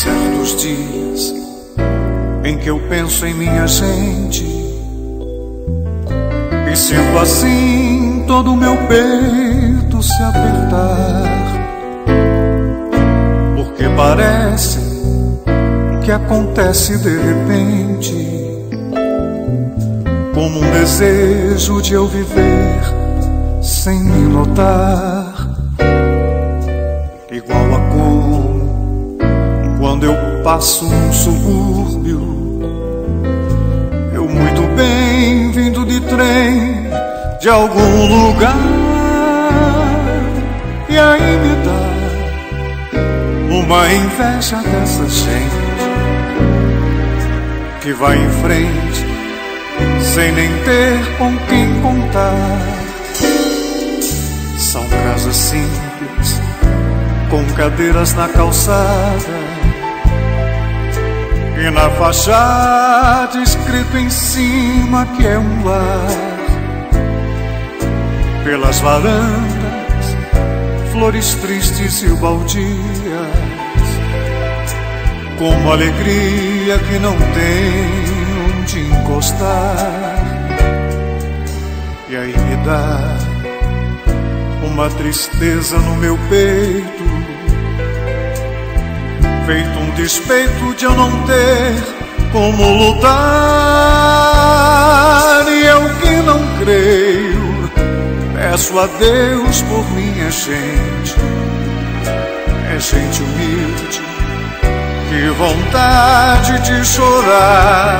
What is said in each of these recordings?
certos dias em que eu penso em minha gente e sinto assim todo o meu peito se apertar, porque parece que acontece de repente, como um desejo de eu viver sem me notar, igual a como quando eu passo num subúrbio, eu muito bem vindo de trem de algum lugar, e aí me dá uma inveja dessa gente que vai em frente sem nem ter com quem contar. São casas simples com cadeiras na calçada e na fachada escrito em cima que é um lar. Pelas varandas, flores tristes e baldias, como alegria que não tem onde encostar. E aí me dá uma tristeza no meu peito, feito um despeito de eu não ter como lutar. E eu que não creio, peço a Deus por minha gente. É gente humilde, que vontade de chorar.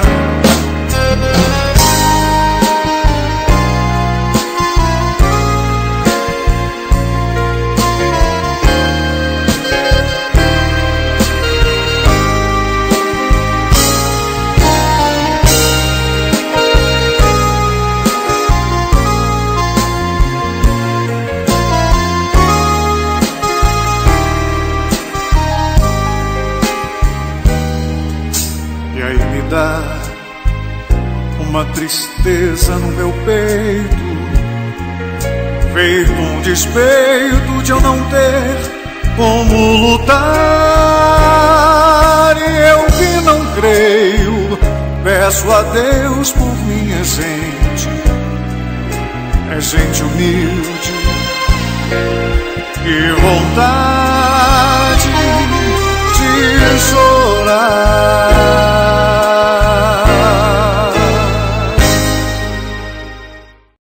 Dá uma tristeza no meu peito, feito um despeito de eu não ter como lutar. E eu que não creio, peço a Deus por minha gente. É gente humilde, que vontade de chorar.